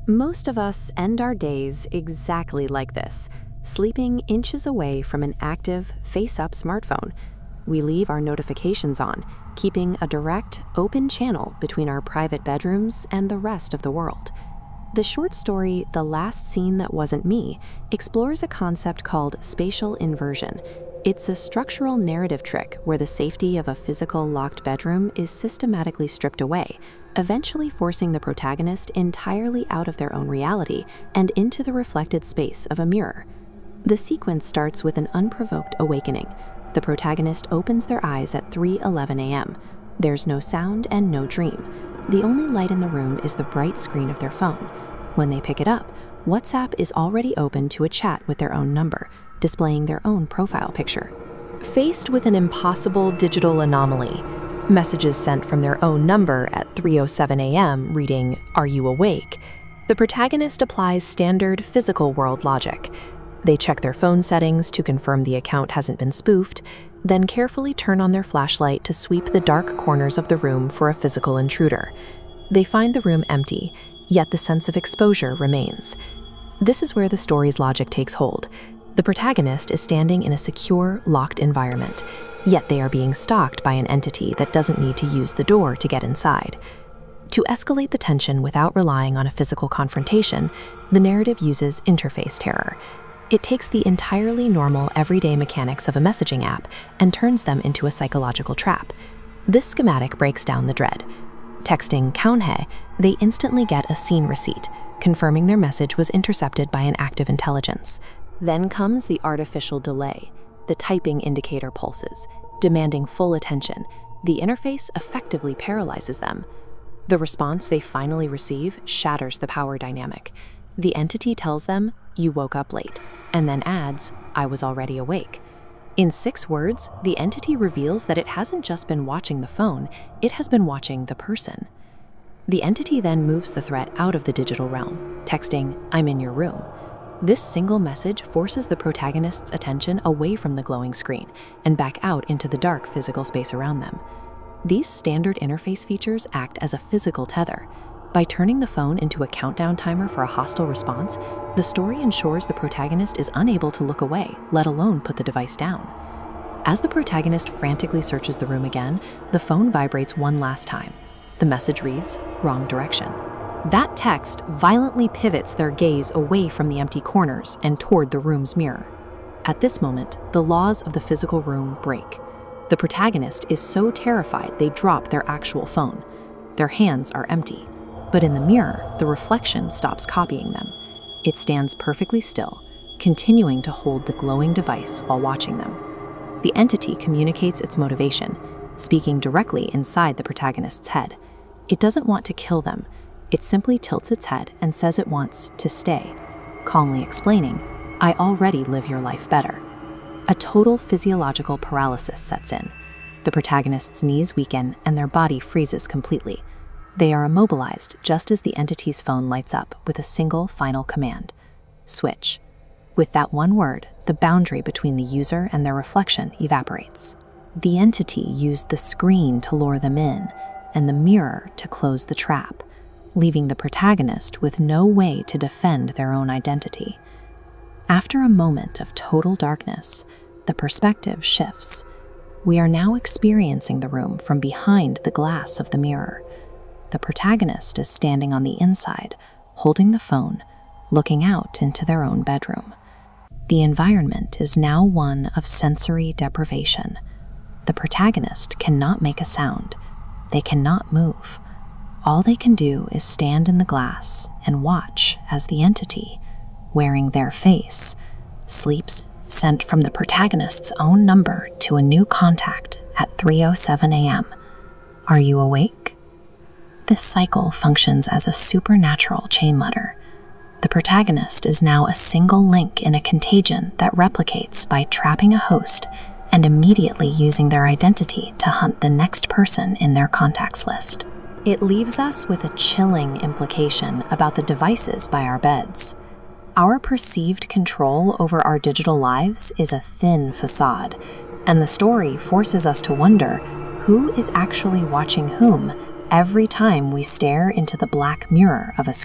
Most of us end our days exactly like this, sleeping inches away from an active, face-up smartphone. We leave our notifications on, keeping a direct, open channel between our private bedrooms and the rest of the world. The short story, The Last Scene That Wasn't Me, explores a concept called spatial inversion. It's a structural narrative trick where the safety of a physical locked bedroom is systematically stripped away, eventually forcing the protagonist entirely out of their own reality and into the reflected space of a mirror. The sequence starts with an unprovoked awakening. The protagonist opens their eyes at 3:11 a.m. There's no sound and no dream. The only light in the room is the bright screen of their phone. When they pick it up, WhatsApp is already open to a chat with their own number, displaying their own profile picture. Faced with an impossible digital anomaly, messages sent from their own number at 3:07 a.m. reading, "Are you awake?" the protagonist applies standard physical world logic. They check their phone settings to confirm the account hasn't been spoofed, then carefully turn on their flashlight to sweep the dark corners of the room for a physical intruder. They find the room empty, yet the sense of exposure remains. This is where the story's logic takes hold. The protagonist is standing in a secure, locked environment, yet they are being stalked by an entity that doesn't need to use the door to get inside. To escalate the tension without relying on a physical confrontation, the narrative uses interface terror. It takes the entirely normal, everyday mechanics of a messaging app and turns them into a psychological trap. This schematic breaks down the dread. Texting "kaunhe," they instantly get a scene receipt, confirming their message was intercepted by an active intelligence. Then comes the artificial delay. The typing indicator pulses, demanding full attention. The interface effectively paralyzes them. The response they finally receive shatters the power dynamic. The entity tells them, "You woke up late," and then adds, "I was already awake." In 6 words, the entity reveals that it hasn't just been watching the phone, it has been watching the person. The entity then moves the threat out of the digital realm, texting, "I'm in your room." This single message forces the protagonist's attention away from the glowing screen and back out into the dark physical space around them. These standard interface features act as a physical tether. By turning the phone into a countdown timer for a hostile response, the story ensures the protagonist is unable to look away, let alone put the device down. As the protagonist frantically searches the room again, the phone vibrates one last time. The message reads, "Wrong direction." That text violently pivots their gaze away from the empty corners and toward the room's mirror. At this moment, the laws of the physical room break. The protagonist is so terrified they drop their actual phone. Their hands are empty. But in the mirror, the reflection stops copying them. It stands perfectly still, continuing to hold the glowing device while watching them. The entity communicates its motivation, speaking directly inside the protagonist's head. It doesn't want to kill them. It simply tilts its head and says it wants to stay, calmly explaining, "I already live your life better." A total physiological paralysis sets in. The protagonist's knees weaken and their body freezes completely. They are immobilized just as the entity's phone lights up with a single final command: switch. With that one word, the boundary between the user and their reflection evaporates. The entity used the screen to lure them in and the mirror to close the trap, leaving the protagonist with no way to defend their own identity. After a moment of total darkness, the perspective shifts. We are now experiencing the room from behind the glass of the mirror. The protagonist is standing on the inside, holding the phone, looking out into their own bedroom. The environment is now one of sensory deprivation. The protagonist cannot make a sound. They cannot move. All they can do is stand in the glass and watch as the entity, wearing their face, sleeps sent from the protagonist's own number to a new contact at 3:07 a.m. "Are you awake?" This cycle functions as a supernatural chain letter. The protagonist is now a single link in a contagion that replicates by trapping a host and immediately using their identity to hunt the next person in their contacts list. It leaves us with a chilling implication about the devices by our beds. Our perceived control over our digital lives is a thin facade, and the story forces us to wonder who is actually watching whom every time we stare into the black mirror of a screen.